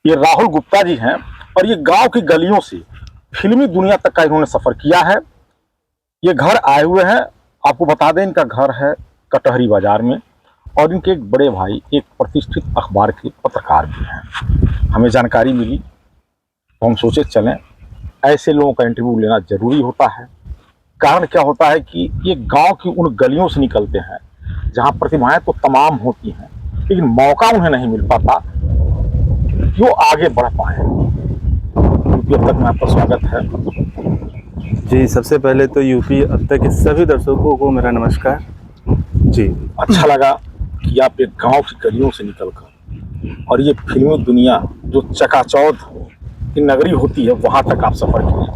ये राहुल गुप्ता जी हैं और ये गांव की गलियों से फिल्मी दुनिया तक का इन्होंने सफर किया है। ये घर आए हुए हैं, आपको बता दें इनका घर है कटहरी बाजार में और इनके एक बड़े भाई एक प्रतिष्ठित अखबार के पत्रकार भी हैं। हमें जानकारी मिली तो हम सोचे चलें, ऐसे लोगों का इंटरव्यू लेना जरूरी होता है। कारण क्या होता है कि ये गांव की उन गलियों से निकलते हैं जहां प्रतिभाएं तो तमाम होती हैं, लेकिन मौका उन्हें नहीं मिल पाता कि वो आगे बढ़ पाए। यूपी अब तक में आपका स्वागत है। जी, सबसे पहले तो यूपी अब तक के सभी दर्शकों को मेरा नमस्कार। जी, अच्छा लगा कि आप एक गांव की गलियों से निकलकर और ये फिल्मी दुनिया जो चकाचौंध की नगरी होती है वहां तक आप सफर किए।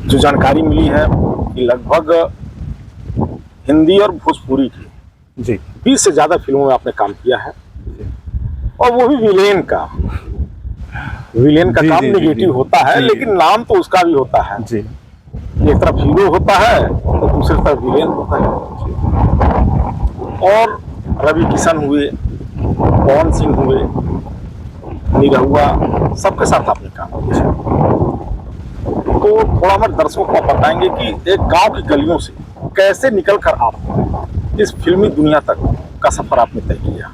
जो जानकारी मिली है कि लगभग हिंदी और भोजपुरी की जी, 20 से ज्यादा फिल्मों में आपने काम किया है और वो भी विलेन का जी, काम जी, नेगेटिव जी, होता है, जी, लेकिन नाम तो उसका भी होता है। जी, एक तरफ हीरो होता है तो दूसरी तरफ विलेन होता है। और रवि किशन हुए, पवन सिंह हुए, निरहुआ, सबके साथ आपने काम किया। तो थोड़ा हमारे दर्शकों को आप बताएंगे कि एक गांव की गलियों से कैसे निकलकर आप इस फिल्मी दुनिया तक का सफर आपने तय किया।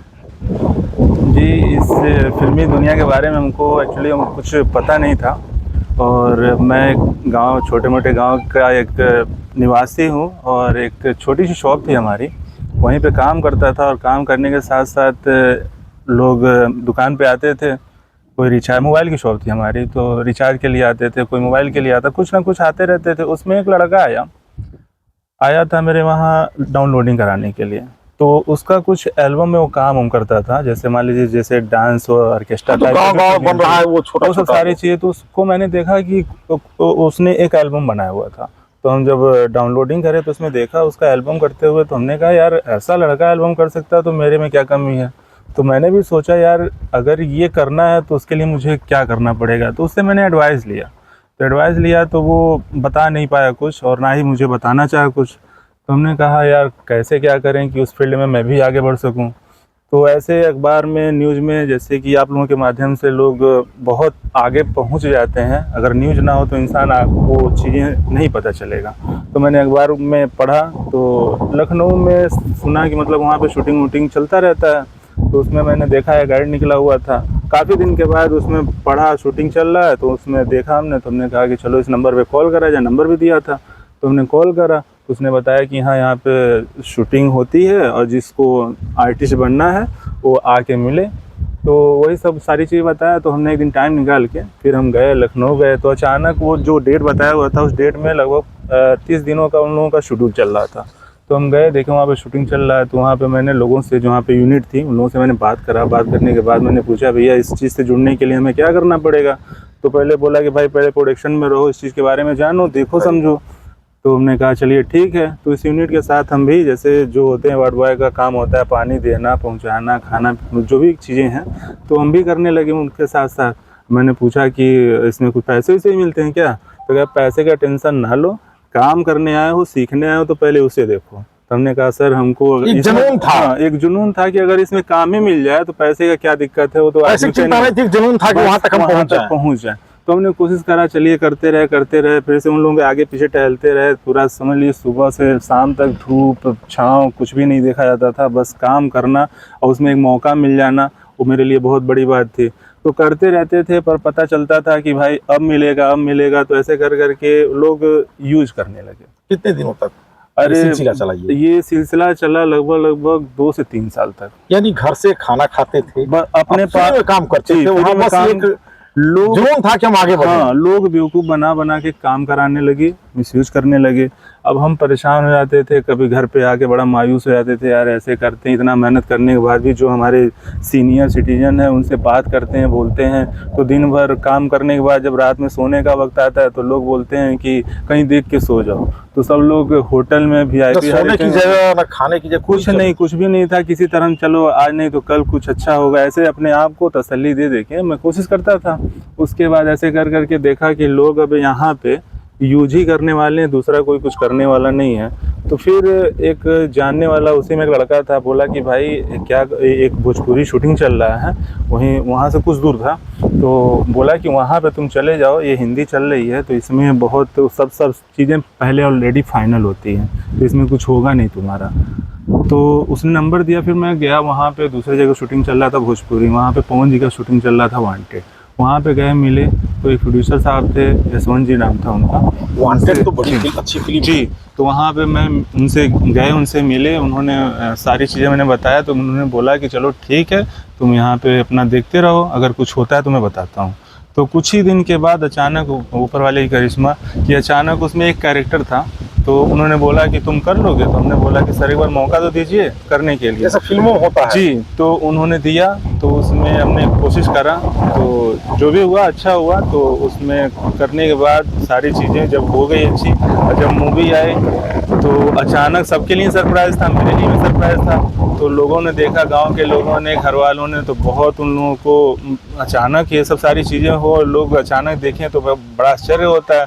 जी, इस फिल्मी दुनिया के बारे में हमको एक्चुअली कुछ पता नहीं था और मैं गांव, छोटे मोटे गांव का एक निवासी हूं और एक छोटी सी शॉप थी हमारी, वहीं पे काम करता था और काम करने के साथ साथ लोग दुकान पे आते थे। कोई रिचार्ज, मोबाइल की शॉप थी हमारी, तो रिचार्ज के लिए आते थे, कोई मोबाइल के लिए आता, कुछ ना कुछ आते रहते थे। उसमें एक लड़का आया था मेरे वहाँ डाउनलोडिंग कराने के लिए। तो उसका कुछ एल्बम में वो काम करता था, जैसे मान लीजिए जैसे डांस और ऑर्केस्ट्रा तो गाँव बन रहा है वो छोटा सब सारी चीज़ें। तो उसको मैंने देखा कि उसने एक एल्बम बनाया हुआ था। तो हम जब डाउनलोडिंग करे तो उसमें देखा उसका एल्बम करते हुए, तो हमने कहा यार ऐसा लड़का एल्बम कर सकता है तो मेरे में क्या कमी है। तो मैंने भी सोचा यार अगर ये करना है तो उसके लिए मुझे क्या करना पड़ेगा। तो उससे मैंने एडवाइस लिया तो वो बता नहीं पाया कुछ और ना ही मुझे बताना चाहा कुछ। तो हमने कहा यार कैसे क्या करें कि उस फील्ड में मैं भी आगे बढ़ सकूं। तो ऐसे अखबार में, न्यूज़ में, जैसे कि आप लोगों के माध्यम से लोग बहुत आगे पहुंच जाते हैं। अगर न्यूज़ ना हो तो इंसान वो चीज़ें नहीं पता चलेगा। तो मैंने अखबार में पढ़ा तो लखनऊ में सुना कि मतलब वहाँ पे शूटिंग वूटिंग चलता रहता है। तो उसमें मैंने देखा है गाइड निकला हुआ था। काफ़ी दिन के बाद उसमें पढ़ा शूटिंग चल रहा है तो उसमें देखा हमने, तो हमने कहा कि चलो इस नंबर पे कॉल करा जाए। नंबर भी दिया था तो हमने कॉल करा तो उसने बताया कि हाँ यहाँ पे शूटिंग होती है और जिसको आर्टिस्ट बनना है वो आके मिले। तो वही सब सारी चीज़ बताया। तो हमने एक दिन टाइम निकाल के फिर हम गए, लखनऊ गए। तो अचानक वो जो डेट बताया हुआ था उस डेट में लगभग 30 दिनों का उन लोगों का शेड्यूल चल रहा था। तो हम गए, देखे वहाँ पे शूटिंग चल रहा है। तो वहाँ पे मैंने लोगों से, जो वहाँ पे यूनिट थी उन लोगों से मैंने बात करने के बाद मैंने पूछा भैया इस चीज़ से जुड़ने के लिए हमें क्या करना पड़ेगा। तो पहले बोला कि भाई पहले प्रोडक्शन में रहो, इस चीज़ के बारे में जानो, देखो, समझो। तो हमने कहा चलिए ठीक है। तो इस यूनिट के साथ हम भी, जैसे जो होते हैं वार्ड बॉय का काम होता है, पानी देना, पहुंचाना, खाना, जो भी चीज़ें हैं, तो हम भी करने लगे उनके साथ साथ। मैंने पूछा कि इसमें कुछ पैसे वैसे ही मिलते हैं क्या। तो क्या पैसे का टेंशन ना लो, काम करने आए हो, सीखने आए हो तो पहले उसे देखो। तो हमने कहा सर हमको एक जुनून था। हाँ, एक जुनून था कि अगर इसमें काम ही मिल जाए तो पैसे का क्या दिक्कत है। वो तो ऐसी चिंता नहीं थी, जुनून था कि वहां तक हम पहुंच जाए। तो हमने कोशिश करा, चलिए करते रहे। फिर से उन लोगों के आगे पीछे टहलते रहे। पूरा समझ लीजिए सुबह से शाम तक धूप छाँव कुछ भी नहीं देखा जाता था, बस काम करना और उसमें एक मौका मिल जाना वो मेरे लिए बहुत बड़ी बात थी। तो करते रहते थे पर पता चलता था कि भाई अब मिलेगा। तो ऐसे कर करके लोग यूज करने लगे। कितने दिनों तक अरे सिलसिला चला ये सिलसिला चला लगभग 2 से 3 साल तक। यानी घर से खाना खाते थे, अपने पास काम करते थे, वहाँ बस एक लोग जुनून था कि हम आगे बढ़े। हाँ, लोग बेवकूफ़ बना के काम कराने लगे, मिसयूज करने लगे। अब हम परेशान हो जाते थे, कभी घर पे आके बड़ा मायूस हो जाते थे, यार ऐसे करते हैं, इतना मेहनत करने के बाद भी जो हमारे सीनियर सिटीजन है उनसे बात करते हैं, बोलते हैं, तो दिन भर काम करने के बाद जब रात में सोने का वक्त आता है तो लोग बोलते हैं कि कहीं देख के सो जाओ। तो सब लोग होटल में VIP सोने की जगह न खाने की जगह कुछ भी नहीं था। किसी तरह चलो आज नहीं तो कल कुछ अच्छा होगा, ऐसे अपने आप को तसल्ली दे के मैं कोशिश करता था। उसके बाद ऐसे कर करके देखा कि लोग अब यहाँ पे यूज ही करने वाले हैं, दूसरा कोई कुछ करने वाला नहीं है। तो फिर एक जानने वाला, उसी में एक लड़का था, बोला कि भाई क्या एक भोजपुरी शूटिंग चल रहा है वहीं, वहाँ से कुछ दूर था, तो बोला कि वहाँ पे तुम चले जाओ, ये हिंदी चल रही है तो इसमें बहुत सब चीज़ें पहले ऑलरेडी फाइनल होती हैं, तो इसमें कुछ होगा नहीं तुम्हारा। तो उसने नंबर दिया, फिर मैं गया वहाँ पे, दूसरी जगह शूटिंग चल रहा था भोजपुरी, वहाँ पे पवन जी का शूटिंग चल रहा था वांटेड। वहाँ पे गए, मिले, तो एक प्रोड्यूसर साहब थे, यशवंत जी नाम था उनका। वांटेड तो बड़ी अच्छी फिल्म जी, तो वहाँ पे मैं उनसे गए, उनसे मिले, उन्होंने सारी चीज़ें मैंने बताया, तो उन्होंने बोला कि चलो ठीक है, तुम यहाँ पे अपना देखते रहो, अगर कुछ होता है तो मैं बताता हूँ। तो कुछ ही दिन के बाद अचानक, ऊपर वाले की करिश्मा कि अचानक उसमें एक कैरेक्टर था, तो उन्होंने बोला कि तुम कर लोगे, तो हमने बोला कि सर एक बार मौका तो दीजिए करने के लिए, जैसा फिल्मों में होता है। जी। तो उन्होंने दिया, तो उसमें हमने कोशिश करा, तो जो भी हुआ अच्छा हुआ। तो उसमें करने के बाद सारी चीज़ें जब हो गई अच्छी, और जब मूवी आई तो अचानक सबके लिए सरप्राइज़ था, मेरे लिए भी सरप्राइज़ था। तो लोगों ने देखा, गांव के लोगों ने, घर वालों ने, तो बहुत उन लोगों को अचानक ये सब सारी चीज़ें हो और लोग अचानक देखें तो बड़ा आश्चर्य होता है।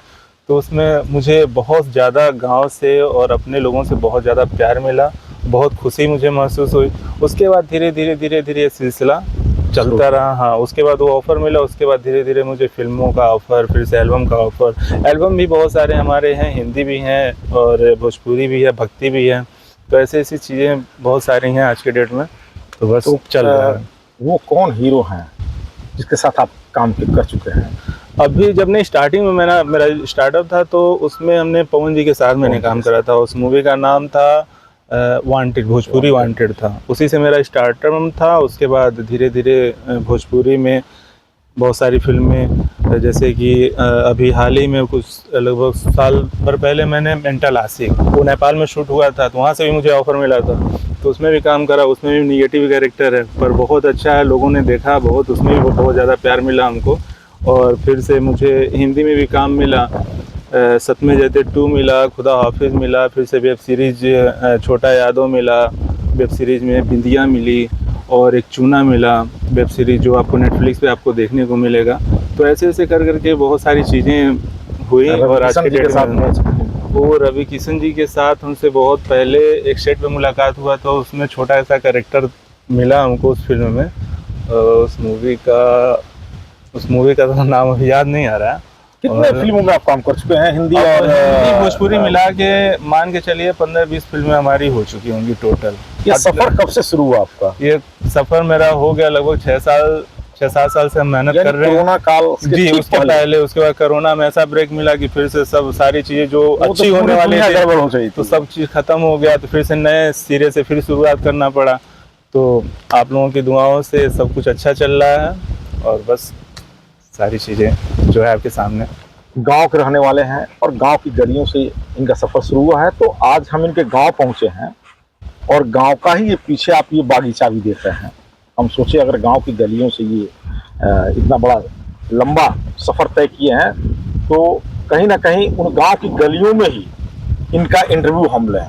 तो उसमें मुझे बहुत ज़्यादा गांव से और अपने लोगों से बहुत ज़्यादा प्यार मिला, बहुत खुशी मुझे महसूस हुई। उसके बाद धीरे धीरे ये सिलसिला चलता रहा। हाँ, उसके बाद वो ऑफ़र मिला, उसके बाद धीरे धीरे मुझे फिल्मों का ऑफ़र, फिर से एल्बम का ऑफ़र। एल्बम भी बहुत सारे हमारे हैं, हिंदी भी हैं और भोजपुरी भी है, भक्ति भी है, तो ऐसी चीज़ें बहुत सारी हैं आज के डेट में। तो बस तो चल रहा है। वो कौन हीरो हैं जिसके साथ आप काम कर चुके हैं? अभी जब मैं स्टार्टिंग में मेरा स्टार्टअप था, तो उसमें हमने पवन जी के साथ मैंने काम करा था। उस मूवी का नाम था वांटेड, भोजपुरी वांटेड था, उसी से मेरा स्टार्टअप था। उसके बाद धीरे धीरे भोजपुरी में बहुत सारी फिल्में, जैसे कि अभी हाल ही में कुछ लगभग साल भर पहले मैंने मेंटल आशिक, वो नेपाल में शूट हुआ था, तो वहाँ से भी मुझे ऑफ़र मिला था, तो उसमें भी काम करा। उसमें भी निगेटिव कैरेक्टर है, पर बहुत अच्छा है, लोगों ने देखा बहुत, उसमें भी बहुत ज़्यादा प्यार मिला हमको। और फिर से मुझे हिंदी में भी काम मिला, सतमे जयते 2 मिला, खुदा हाफिज़ मिला, फिर से वेब सीरीज़ छोटा यादव मिला, वेब सीरीज़ में बिंदिया मिली, और एक चूना मिला वेब सीरीज़, जो आपको नेटफ्लिक्स पे आपको देखने को मिलेगा। तो ऐसे कर करके बहुत सारी चीज़ें हुई। और आज के डेट में वो रवि किशन जी के साथ उनसे बहुत पहले एक सेट पे मुलाकात हुआ, तो उसमें छोटा सा कैरेक्टर मिला हमको उस फिल्म में। उस मूवी का तो नाम अभी याद नहीं आ रहा है। कितने फिल्मों में आप काम कर चुके हैं, हिंदी और हिंदी भोजपुरी मिला के मान के चलिए 15-20 फिल्में हमारी हो चुकी होंगी टोटल। ये सफर कब से शुरू हुआ आपका? ये सफ़र मेरा हो गया लगभग 6-7 साल से हम मेहनत कर रहे हैं। कोरोना काल जी, उसके पहले, उसके बाद कोरोना में ऐसा ब्रेक मिला कि फिर से सब सारी चीज़ें जो अच्छी होने वाली थी तो सब चीज़ ख़त्म हो गया, तो फिर से नए सिरे से फिर शुरुआत करना पड़ा। तो आप लोगों की दुआओं से सब कुछ अच्छा चल रहा है, और बस सारी चीज़ें जो है आपके सामने। गांव के रहने वाले हैं और गांव की गलियों से इनका सफ़र शुरू हुआ है, तो आज हम इनके गांव पहुंचे हैं और गांव का ही ये पीछे आप ये बागीचा भी देख रहे हैं। हम सोचे अगर गांव की गलियों से ये इतना बड़ा लंबा सफ़र तय किए हैं, तो कहीं ना कहीं उन गांव की गलियों में ही इनका इंटरव्यू हम लें।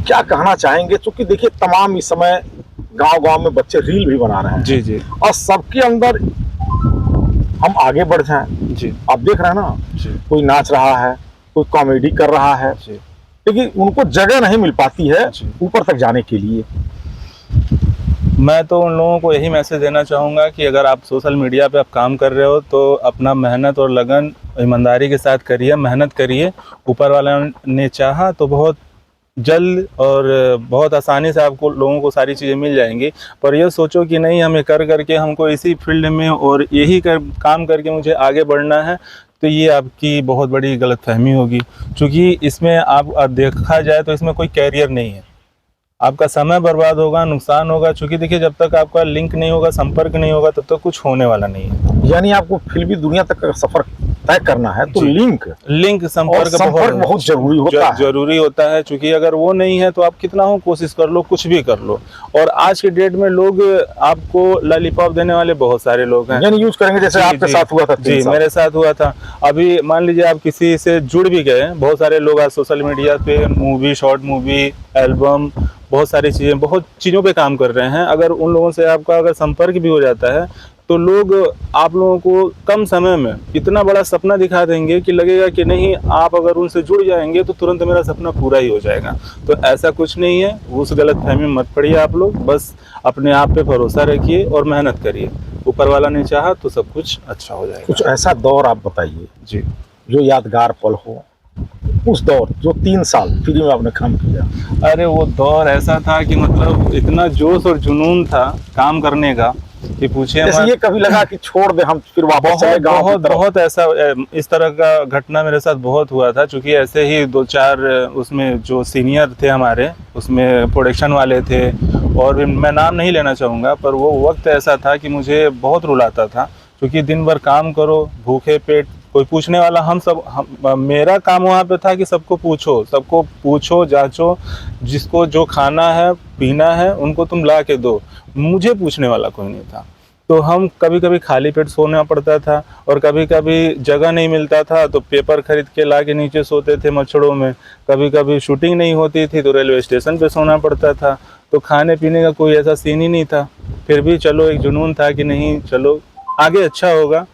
क्या कहना चाहेंगे? चूँकि देखिए तमाम इस समय गांव-गांव में बच्चे रील भी बना रहे हैं जी जी और सबके अंदर हम आगे बढ़ जाएं। जी आप देख रहे हैं ना, जी कोई नाच रहा है, कोई कॉमेडी कर रहा है, जी लेकिन उनको जगह नहीं मिल पाती है जी। ऊपर तक जाने के लिए। मैं तो उन लोगों को यही मैसेज देना चाहूँगा कि अगर आप सोशल मीडिया पे आप काम कर रहे हो तो अपना मेहनत और लगन ईमानदारी के साथ करिए, मेहनत करिए। ऊपर वाला ने चाहा तो बहुत जल्द और बहुत आसानी से आपको लोगों को सारी चीज़ें मिल जाएंगी। पर यह सोचो कि नहीं, हमें कर करके हमको इसी फील्ड में और यही काम करके मुझे आगे बढ़ना है, तो ये आपकी बहुत बड़ी गलतफहमी होगी। क्योंकि इसमें आप देखा जाए तो इसमें कोई कैरियर नहीं है, आपका समय बर्बाद होगा, नुकसान होगा। क्योंकि देखिए जब तक आपका लिंक नहीं होगा, संपर्क नहीं होगा, तब तक कुछ होने वाला नहीं है। यानी आपको फिल्मी दुनिया तक का सफर तय करना है तो लिंक संपर्क बहुत जरूरी होता है। जरूरी होता है। क्योंकि अगर वो नहीं है तो आप कितना हो कोशिश कर लो, कुछ भी कर लो। और आज के डेट में लोग आपको लॉलीपॉप देने वाले बहुत सारे लोग हैं, यानी यूज करेंगे जैसे आपके साथ हुआ था। जी, मेरे साथ हुआ था। अभी मान लीजिए आप किसी से जुड़ भी गए, बहुत सारे लोग आज सोशल मीडिया पे मूवी, शॉर्ट मूवी, एल्बम, बहुत सारी चीज़ें, बहुत चीज़ों पे काम कर रहे हैं। अगर उन लोगों से आपका अगर संपर्क भी हो जाता है तो लोग आप लोगों को कम समय में इतना बड़ा सपना दिखा देंगे कि लगेगा कि नहीं, आप अगर उनसे जुड़ जाएंगे तो तुरंत मेरा सपना पूरा ही हो जाएगा। तो ऐसा कुछ नहीं है, उस गलतफहमी में मत पड़िए आप लोग। बस अपने आप पे भरोसा रखिए और मेहनत करिए। ऊपर वाला ने चाहा तो सब कुछ अच्छा हो जाएगा। कुछ ऐसा दौर आप बताइए जी। जो यादगार पल हो, उस दौर जो 3 साल फिल्म में आपने काम किया। अरे वो दौर ऐसा था कि मतलब इतना जोश और जुनून था काम करने का कि पूछिए जैसे मत। ये कभी लगा कि छोड़ दे हम फिर वापस चले बहुत गाँव की बहुत तरफ? बहुत ऐसा इस तरह का घटना मेरे साथ बहुत हुआ था, क्योंकि ऐसे ही 2-4 उसमें जो सीनियर थे हमारे, उसमें प्रोडक्शन वाले थे, और भी मैं नाम नहीं लेना चाहूँगा, पर वो वक्त ऐसा था कि मुझे बहुत रुलाता था, क्योंकि दिन भर काम करो भूखे पेट, कोई पूछने वाला मेरा काम वहाँ पे था कि सबको पूछो जांचो, जिसको जो खाना है पीना है उनको तुम ला के दो, मुझे पूछने वाला कोई नहीं था। तो हम कभी कभी खाली पेट सोना पड़ता था, और कभी कभी जगह नहीं मिलता था तो पेपर खरीद के ला के नीचे सोते थे मच्छरों में। कभी कभी शूटिंग नहीं होती थी तो रेलवे स्टेशन पे सोना पड़ता था। तो खाने पीने का कोई ऐसा सीन ही नहीं था, फिर भी चलो एक जुनून था कि नहीं चलो आगे अच्छा होगा,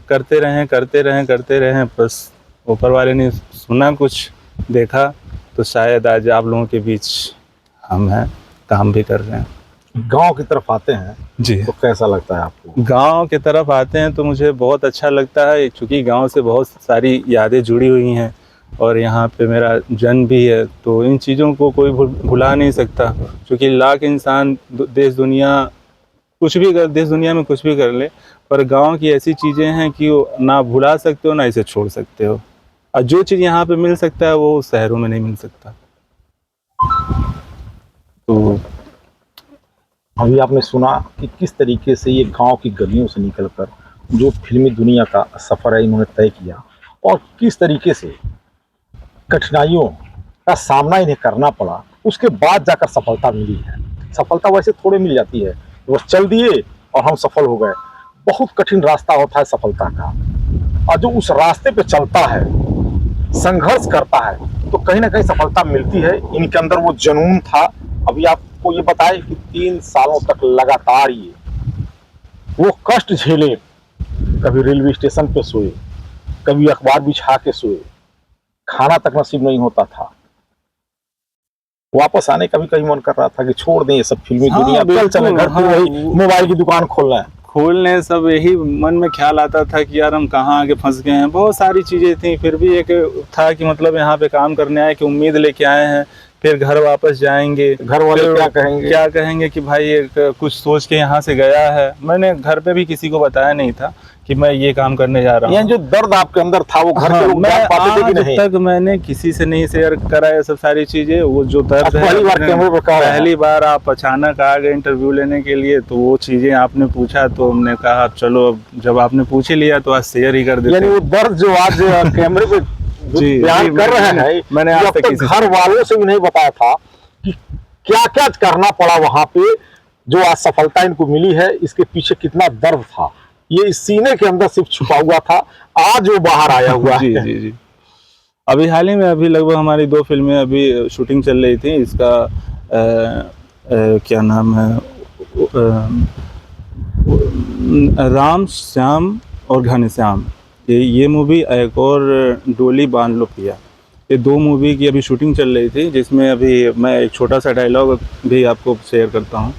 करते रहें। बस ऊपर वाले ने सुना, कुछ देखा, तो शायद आज आप लोगों के बीच हम हैं, काम भी कर रहे हैं। गांव की तरफ आते हैं जी। तो कैसा लगता है आपको? गांव की तरफ आते हैं तो मुझे बहुत अच्छा लगता है, क्योंकि गांव से बहुत सारी यादें जुड़ी हुई हैं, और यहाँ पे मेरा जन्म भी है। तो इन चीज़ों को कोई भुला नहीं सकता, क्योंकि लाख इंसान देश दुनिया में कुछ भी कर ले, पर गांव की ऐसी चीज़ें हैं कि वो ना भुला सकते हो ना इसे छोड़ सकते हो। और जो चीज़ यहाँ पे मिल सकता है वो शहरों में नहीं मिल सकता। तो अभी आपने सुना कि किस तरीके से ये गांव की गलियों से निकलकर जो फिल्मी दुनिया का सफ़र है इन्होंने तय किया, और किस तरीके से कठिनाइयों का सामना इन्हें करना पड़ा, उसके बाद जाकर सफलता मिली है। सफलता वैसे थोड़े मिल जाती है, बस चल दिए और हम सफल हो गए। बहुत कठिन रास्ता होता है सफलता का, और जो उस रास्ते पे चलता है, संघर्ष करता है, तो कहीं ना कहीं सफलता मिलती है। इनके अंदर वो जुनून था। अभी आपको ये बताए कि 3 सालों तक लगातार ये वो कष्ट झेले, कभी रेलवे स्टेशन पे सोए, कभी अखबार बिछा के सोए, खाना तक नसीब नहीं होता था। वापस आने का भी कहीं मन कर रहा था कि छोड़ दें ये सब फिल्मी हाँ, दुनिया, चल चले घर पे, वही मोबाइल की दुकान खोलना है। खोलने सब यही मन में ख्याल आता था कि यार हम कहाँ आगे फंस गए हैं। बहुत सारी चीज़ें थी, फिर भी एक था कि मतलब यहाँ पे काम करने आए, कि उम्मीद लेके आए हैं, फिर घर वापस जाएंगे, घर वाले क्या कहेंगे कि भाई एक कुछ सोच के यहाँ से गया है। मैंने घर पे भी किसी को बताया नहीं था कि मैं ये काम करने जा रहा हूँ। जो दर्द आपके अंदर था वो घर के लोग जान पाते थे कि नहीं? तक मैंने किसी से नहीं शेयर करा ये सब सारी चीजें। वो जो दर्द है, पहली बार आप अचानक आ गए इंटरव्यू लेने के लिए, तो वो चीजें आपने पूछा तो हमने कहा चलो जब आपने पूछ ही लिया तो आज शेयर ही कर देते। यानी वो दर्द जो आज कैमरे पे बयान कर रहे हैं, मैंने आज तक घर वालों से भी नहीं बताया था कि क्या क्या करना पड़ा वहां पे, जो आज सफलता इनको मिली है, इसके पीछे कितना दर्द था, ये इस सीने के अंदर सिर्फ छुपा हुआ था, आज वो बाहर आया हुआ है। जी। अभी हाल ही में अभी लगभग हमारी 2 फिल्में अभी शूटिंग चल रही थी। इसका क्या नाम है, राम श्याम और घनश्याम, ये मूवी, एक और डोली बांध लो पिया, ये 2 मूवी की अभी शूटिंग चल रही थी, जिसमें अभी मैं एक छोटा सा डायलॉग भी आपको शेयर करता हूँ,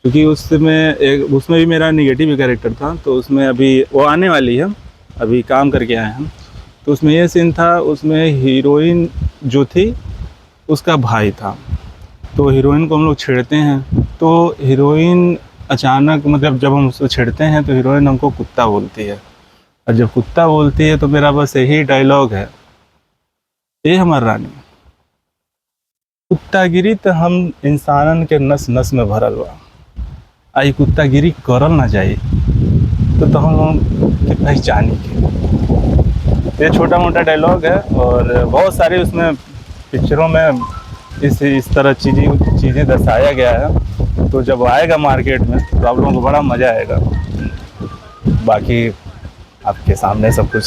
क्योंकि उसमें भी मेरा निगेटिव कैरेक्टर था। तो उसमें अभी वो आने वाली है, अभी काम करके आए हैं। तो उसमें ये सीन था, उसमें हीरोइन जो थी उसका भाई था। तो हीरोइन को हम लोग छेड़ते हैं, तो हीरोइन अचानक, मतलब जब हम उसको छेड़ते हैं तो हीरोइन हमको कुत्ता बोलती है, और जब कुत्ता बोलती है तो मेरा बस यही डायलॉग है, ए हमर रानी, कुत्तागिरी तो हम इंसानन के नस नस में भरल बा, आई कुत्तागिरी करल ना जाए तो हम लोग के पहचानी के। ये छोटा मोटा डायलॉग है, और बहुत सारे उसमें पिक्चरों में इस तरह चीज़ें दर्शाया गया है। तो जब आएगा मार्केट में तो आप लोगों को बड़ा मज़ा आएगा। बाकी आपके सामने सब कुछ।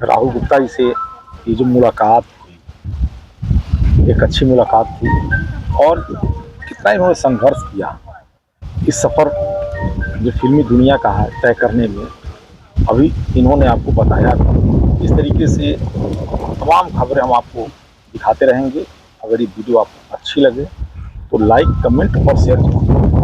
राहुल गुप्ता जी से ये जो मुलाकात हुई, एक अच्छी मुलाकात थी, और कितना इन्होंने संघर्ष किया, इस सफ़र जो फिल्मी दुनिया का है तय करने में अभी इन्होंने आपको बताया। इस तरीके से तमाम खबरें हम आपको दिखाते रहेंगे। अगर ये वीडियो आपको अच्छी लगे तो लाइक, कमेंट और शेयर जरूर करें।